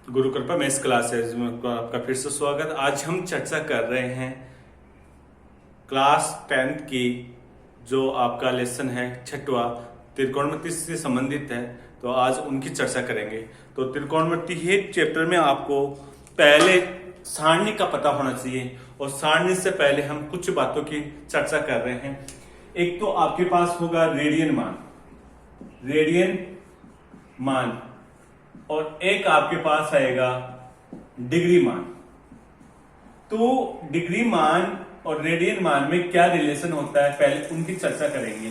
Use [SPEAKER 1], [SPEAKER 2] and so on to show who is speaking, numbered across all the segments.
[SPEAKER 1] गुरु कृपा mess classes में आपका फिर से स्वागत। आज हम चर्चा कर रहे हैं क्लास 10th की जो आपका लेसन है छठवा त्रिकोणमिति से संबंधित है, तो आज उनकी चर्चा करेंगे। तो त्रिकोणमिति ही चैप्टर में आपको पहले सारणी का पता होना चाहिए, और सारणी से पहले हम कुछ बातों की चर्चा कर रहे हैं। एक तो आपके पास होगा रेडियन मान, और एक आपके पास आएगा डिग्री मान। तो डिग्री मान और रेडियन मान में क्या रिलेशन होता है, पहले उनकी चर्चा करेंगे।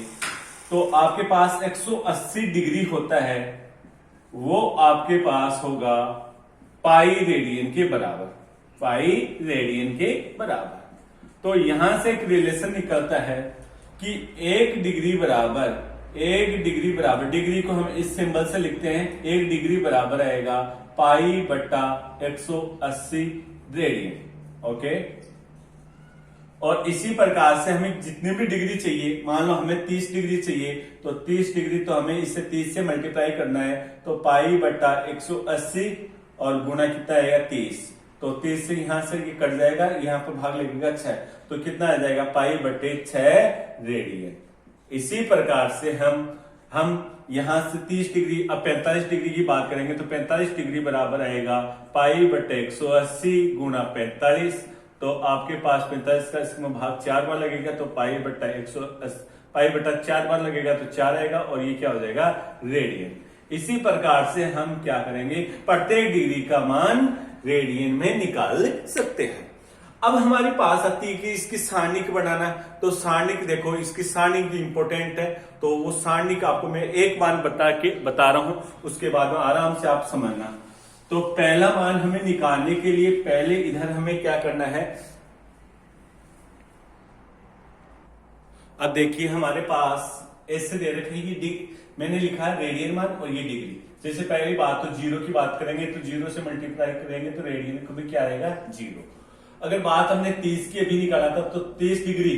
[SPEAKER 1] तो आपके पास 180 डिग्री होता है, वो आपके पास होगा पाई रेडियन के बराबर। तो यहां से एक रिलेशन निकलता है कि एक डिग्री बराबर, डिग्री को हम इस सिंबल से लिखते हैं। एक डिग्री बराबर आएगा पाई बट्टा 180 रेडियन। ओके, और इसी प्रकार से हमें जितनी भी डिग्री चाहिए, मान लो हमें 30 डिग्री चाहिए, तो 30 डिग्री तो हमें इसे 30 से मल्टीप्लाई करना है। तो पाई बट्टा 180 और गुना कितना आएगा 30। तो 30 से यहां से ये कट जाएगा, यहां पर भाग लगेगा 6, तो कितना आ जाएगा पाई बट्टे 6 रेडियन। इसी प्रकार से हम यहां से 30 डिग्री, अब 45 डिग्री की बात करेंगे तो 45 डिग्री बराबर आएगा पाई बट्टे 180 गुना 45। तो आपके पास 45 का इसमें भाग 4 बार लगेगा, तो पाई बट्टा 4 बार लगेगा तो 4 आएगा, और ये क्या हो जाएगा रेडियन। इसी प्रकार से हम क्या करेंगे, प्रत्येक डिग्री का मान रेडियन में निकाल सकते हैं। अब हमारे पास आती है कि इसकी सारणिक बनाना, तो सारणिक देखो, इसकी सारणिक इंपोर्टेंट है। तो वो सारणिक आपको मैं एक मान बता रहा हूं, उसके बाद में आराम से आप समझना। तो पहला मान हमें निकालने के लिए पहले इधर हमें क्या करना है, अब देखिए हमारे पास ऐसे दे रखी है, मैंने लिखा है रेडियन मान और ये डिग्री। जैसे पहली बात तो जीरो की बात करेंगे, तो जीरो से मल्टीप्लाई करेंगे तो रेडियन को भी क्या आएगा 0। अगर बात हमने 30 की अभी निकाला था, तो 30 डिग्री,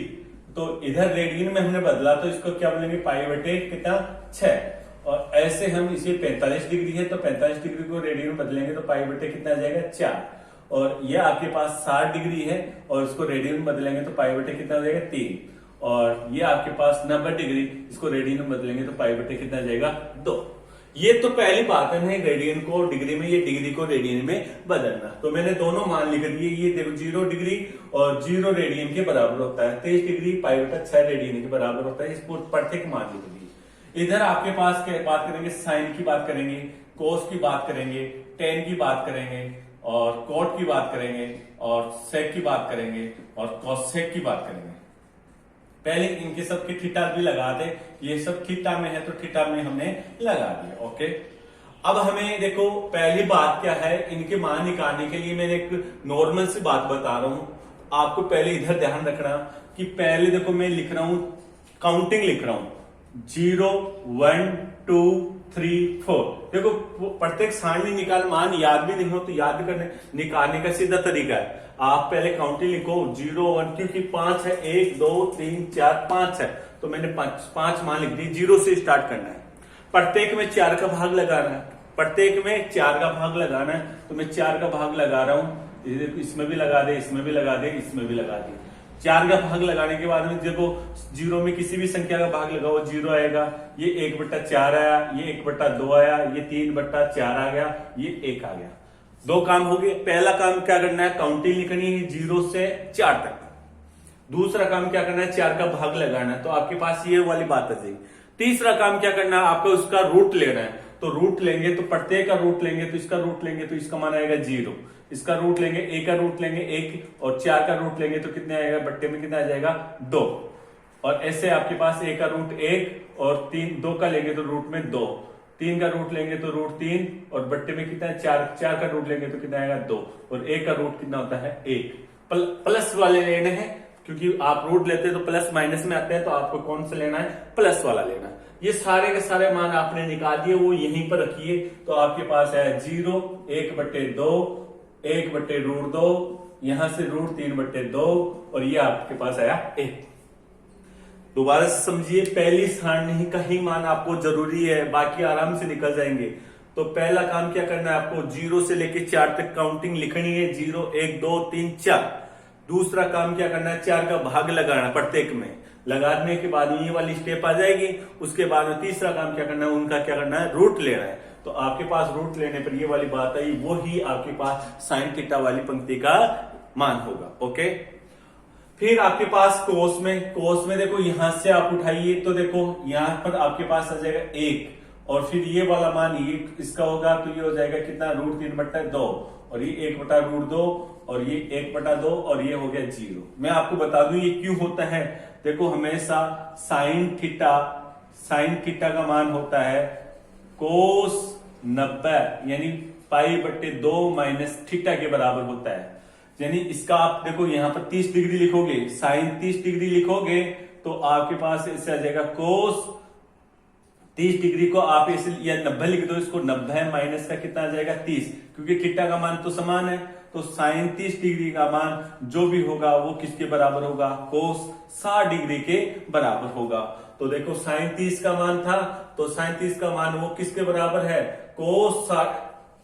[SPEAKER 1] तो इधर रेडियन में हमने बदला, तो इसको क्या बोलेंगे पाई बटे कितना 6। और ऐसे हम इसे 45 डिग्री है, तो 45 डिग्री को रेडियन में बदलेंगे तो पाई बटे कितना आ जाएगा 4। और ये आपके पास 60 डिग्री है, और इसको रेडियन में बदलेंगे तो पाई बटे कितना हो जाएगा 3। और ये आपके पास 90 डिग्री, इसको रेडियन में बदलेंगे तो पाई बटे कितना आ जाएगा 2। ये तो पहली बात है रेडियन को डिग्री में, ये डिग्री को रेडियन में बदलना। तो मैंने दोनों मान लिख दिए, ये देखो 0 डिग्री और 0 रेडियन के बराबर होता है। 23 डिग्री पाई बटा 6 रेडियन के बराबर होता है। इस प्रत्येक मान लिख दिए। इधर आपके पास क्या बात करेंगे, साइन की बात करेंगे, कोस की बात करेंगे, टेन की बात करेंगे, और कॉट की बात करेंगे, और सेक की बात करेंगे, और कॉसेक की बात करेंगे। पहले इनके सब की थीटा भी लगा दे, ये सब थीटा में है तो थीटा में हमने लगा दिया। ओके, अब हमें देखो पहली बात क्या है, इनके मान निकालने के लिए मैंने एक नॉर्मल सी बात बता रहा हूं। आपको पहले इधर ध्यान रखना कि पहले देखो मैं लिख रहा हूं, काउंटिंग लिख रहा हूं 0 1 2 3 4। देखो प्रत्येक सारणी निकाल, मान याद भी नहीं हो तो याद करने निकालने का सीधा तरीका है, आप पहले काउंटिंग लिखो 0 1, क्योंकि 5 है, 1 2 3 4 5 है, तो मैंने 5 मान लिख दी। 0 से स्टार्ट करना है, प्रत्येक में 4 का भाग लगाना है, तो मैं 4 का भाग लगा रहा हूं। इसमें भी लगा दे, इसमें भी लगा दे, इसमें भी लगा दे। 4 का भाग लगाने के बाद में देखो 0 में किसी भी संख्या का भाग लगाओ 0 आएगा। ये 1/4 आया, ये 1/2 आया, ये 3/4 आ गया, ये 1 आ गया। 2 काम हो गए। पहला काम क्या करना है, काउंटिंग लिखनी है 0 से 4 तक। दूसरा काम क्या करना है, 4 का भाग लगाना है, तो आपके पास ये वाली बात आ जाएगी। तीसरा काम क्या करना है, आपको उसका रूट लेना है, तो रूट लेंगे तो प्रत्येक का रूट लेंगे, तो इसका रूट लेंगे तो इसका मान आएगा 0। इसका रूट लेंगे, एक का रूट लेंगे 1, और 4 का रूट लेंगे तो कितने आएगा, बट्टे में कितना आ जाएगा 2। और ऐसे आपके पास 1 का रूट 1 और 2 का लेंगे तो रूट में 2, 3 का रूट लेंगे तो रूट 3, और बट्टे में कितना है 4 का रूट लेंगे तो कितना आएगा 2, और 1 का रूट कितना होता है 1। प्लस वाले लेने हैं, क्योंकि आप रूट लेते हैं तो प्लस माइनस में आते हैं, तो आपको कौन सा लेना है, प्लस वाला लेना है। ये सारे के सारे मान आपने निकाल दिए, वो यहीं पर रखिए, तो आपके पास है 0 1/2 1/√2, यहां से √3/2, और ये आपके पास आया 1। दोबारा से समझिए, पहली सारणी का ही मान आपको जरूरी है, बाकी आराम से निकल जाएंगे। तो पहला काम क्या करना है आपको, 0 से लेके 4 तक काउंटिंग लिखनी है, 0 1 2 3 4। दूसरा काम क्या करना है, 4 का भाग लगाना प्रत्येक में, लगाने के बाद ये वाली स्टेप आ जाएगी। उसके बाद में तीसरा काम क्या करना है, उनका क्या करना है, रूट लेना है। तो आपके पास रूट लेने पर ये वाली बात आई, वो ही आपके पास साइन थीटा वाली पंक्ति का मान होगा। ओके, फिर आपके पास कोस में देखो यहां से आप उठाइए तो देखो यहां पर आपके पास आ जाएगा 1, और फिर ये वाला मान ये इसका होगा, तो ये हो जाएगा कितना, √3/2, और ये 1/√2, और ये 1/2, और ये हो गया 0। मैं आपको बता दूं ये क्यों होता है। देखो हमेशा साइन थीटा का मान होता है कोस 90 यानी π/2 माइनस थीटा के बराबर होता है। यानी इसका आप देखो यहां पर 30 डिग्री लिखोगे, साइन 30 डिग्री लिखोगे तो आपके पास इससे आ जाएगा कोस 30 डिग्री को आप इसे या 90 लिख दो, इसको 90 माइनस का कितना आ जाएगा 30, क्योंकि थीटा का मान तो समान है। तो साइन 30 डिग्री का मान जो भी होगा वो किसके बराबर होगा, कोस 60 डिग्री के बराबर होगा। तो देखो साइन 30 का मान था, तो साइन 30 का मान वो किसके बराबर है, कोस 60।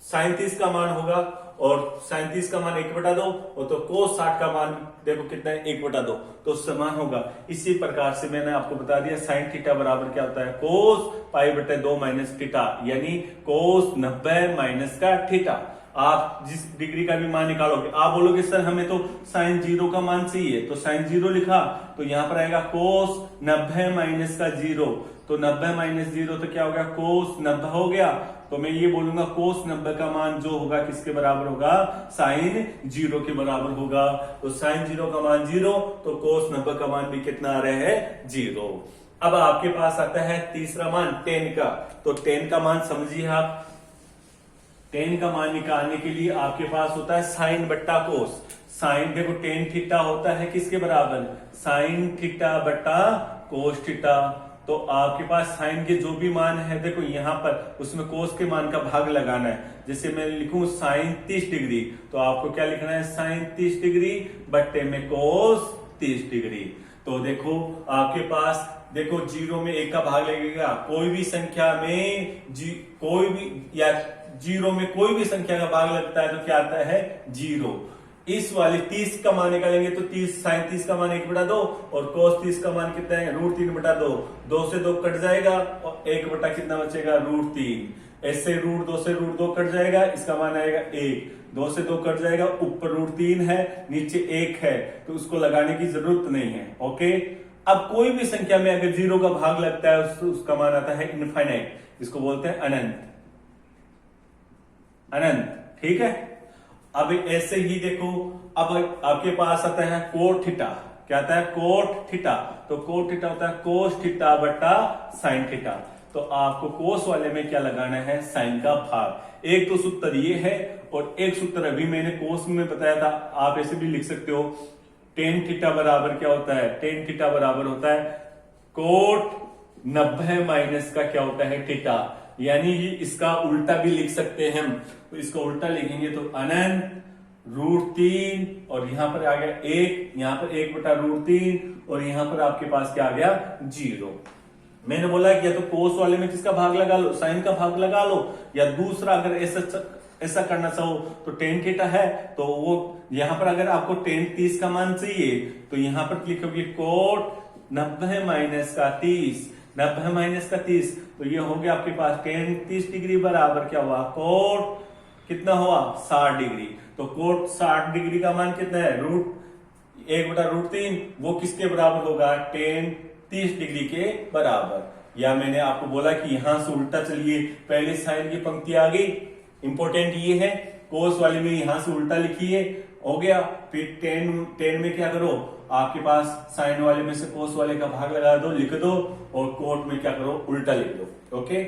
[SPEAKER 1] साइन 30 का मान होगा और साइन 30 का मान 1/2, और तो कोस 60 का मान देखो कितना है 1/2, तो समान होगा। इसी प्रकार से मैंने आपको बता दिया साइन थीटा बराबर क्या होता है, कोस π/2 माइनस थीटा, यानी कोस 90 माइनस का थीटा। आप जिस डिग्री का भी मान निकालोगे, आप बोलोगे सर हमें तो साइन 0 का मान चाहिए, तो साइन 0 लिखा तो यहां पर आएगा कोस 90 माइनस का 0, तो 90 माइनस 0 तो क्या हो गया, कोस 90 हो गया। तो मैं ये बोलूंगा कोस 90 का मान जो होगा किसके बराबर होगा, साइन 0 के बराबर होगा। तो साइन 0 का मान 0, तो कोस 90 का मान भी कितना आ रहा है, 0। अब आपके पास आता है तीसरा मान tan का। तो tan का मान समझिए आप, tan का मान निकालने के लिए आपके पास होता है साइन बट्टा कोस। साइन देखो tan थीटा होता है किसके बराबर, साइन थीटा बट्टा कोस थीटा। तो आपके पास साइन के जो भी मान है देखो यहां पर उसमें कोस के मान का भाग लगाना है। जैसे मैं लिखूं साइन 30 डिग्री, तो आपको क्या लिखना है, साइन 30 डिग्री बट्टे में कोस 30 डिग्री। तो देखो आपके पास देखो 0 में 1 का भाग लगेगा, कोई भी संख्या में कोई भी या 0 में कोई भी संख्या का भाग लगता है तो क्या आता है, 0। इस वाली 30 का मान निकालेंगे तो 30 साइन 30 का मान 1/2, और कोस 30 का मान कितना है, √3/2। 2 से 2 कट जाएगा और 1 कितना बचेगा, √3। ऐसे √2 से √2 कट जाएगा, इसका मान आएगा 1। 2 से 2 कट जाएगा, ऊपर √3 है नीचे 1 है, तो उसको लगाने की जरूरत नहीं है। ओके, अब कोई भी संख्या में अगर 0 का भाग लगता है उसका मान आता है इनफाइनाइट, इसको बोलते हैं अनंत। ठीक है। अब ऐसे ही देखो, अब आपके पास आता है कोट थीटा। क्या आता है, कोट थीटा। तो कोट थीटा होता है कोस थीटा बटा साइन थीटा। तो आपको कोस वाले में क्या लगाना है, साइन का भाग। एक तो सूत्र ये है, और एक सूत्र अभी मैंने कोस में बताया था, आप ऐसे भी लिख सकते हो। टेन थीटा बराबर क्या होता है, टेन थीटा बराबर होता है कोट 90 माइनस का क्या होता है, थीटा। यानी इसका उल्टा भी लिख सकते हैं हम। तो इसका उल्टा लिखेंगे तो अनंत √3, और यहां पर आ गया 1, यहां पर 1/√3, और यहां पर आपके पास क्या आ गया, 0। मैंने बोला कि या तो कोस वाले में किसका भाग लगा लो, साइन का भाग लगा लो, या दूसरा अगर ऐसा करना चाहो तो टेन थीटा है, तो वो यहां पर अगर आपको टेन 30 का मान चाहिए तो यहां पर लिखोगे कोट 90 माइनस का 30, 90 माइनस का 30, तो ये हो गया आपके पास टेन 30 डिग्री बराबर क्या हुआ, कोट कितना हुआ, 60 डिग्री। तो कोट 60 डिग्री का मान कितना है, √1/√3, वो किसके बराबर होगा, टेन 30 डिग्री के बराबर। या मैंने आपको बोला कि यहां से उल्टा चलिए, पहले साइन की पंक्ति आ गई, इंपॉर्टेंट ये है, कोस वाले में यहां से उल्टा लिखिए, हो गया। फिर टेन में क्या करो, आपके पास साइन वाले में से कोस वाले का भाग लगा दो, लिख दो, और कोट में क्या करो, उल्टा लिख दो। ओके,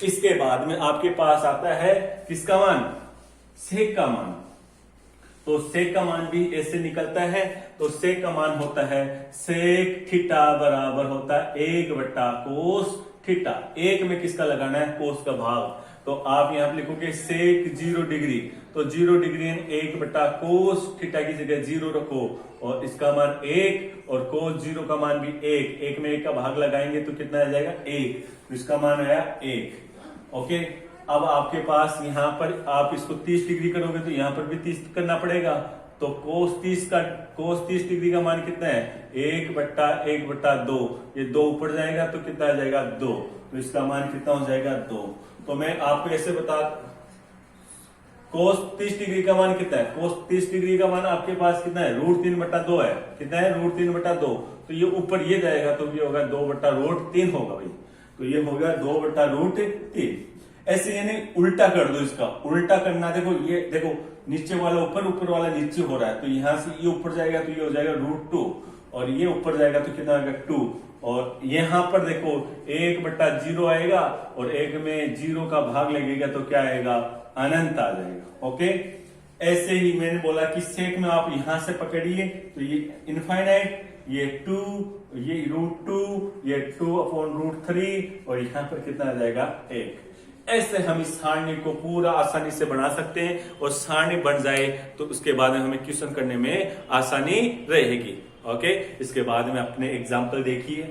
[SPEAKER 1] इसके बाद में आपके पास आता है किसका मान, सेक का मान। तो सेक का मान भी ऐसे निकलता है। तो सेक का मान होता है सेक थीटा बराबर होता है 1/कोस थीटा। एक में किसका लगाना है, कोस का भाग। तो आप यहां पर लिखोगे सेक 0 डिग्री, तो 0 डिग्री 1/कोस थीटा की जगह 0 रखो, और इसका मान 1, और कोस 0 का मान भी 1। 1 में 1 का भाग लगाएंगे तो कितना आ जाएगा, 1, तो इसका मान आया 1। ओके, अब आपके पास यहाँ पर आप इसको 30 डिग्री करोगे तो यहाँ पर भी 30 करना पड़ेगा। तो cos 30 डिग्री का मान कितना है 1/1/2। ये 2 ऊपर जाएगा तो कितना आ जाएगा 2। तो इसका मान कितना हो जाएगा 2। तो मैं आपको ऐसे बता, cos 30 डिग्री का मान कितना है, cos 30 डिग्री का मान आपके पास कितना है √3/2 है। कितना है √3/2। तो ये ऊपर ये जाएगा तो ये होगा 2/√3 होगा भाई। तो ये होगा 2/√3। ऐसे यानी उल्टा कर दो, इसका उल्टा करना। देखो ये देखो नीचे वाला ऊपर, ऊपर वाला नीचे हो रहा है, तो यहां से ये ऊपर जाएगा तो ये हो जाएगा √2 और ये ऊपर जाएगा तो कितना आएगा 2। और यहां पर देखो 1/0 आएगा और 1 में 0 का भाग लगेगा तो क्या आएगा अनंत आ जाएगा। ओके, ऐसे ही मैंने बोला कि सेक में आप यहां से पकड़िए तो ये इनफाइनाइट, ये 2, ये √2, ये 2/√3 और यहां पर कितना आ जाएगा 1। ऐसे हम इस सारणी को पूरा आसानी से बना सकते हैं और सारणी बन जाए तो उसके बाद में हमें क्वेश्चन करने में आसानी रहेगी। ओके, इसके बाद में अपने एग्जाम्पल देखिए।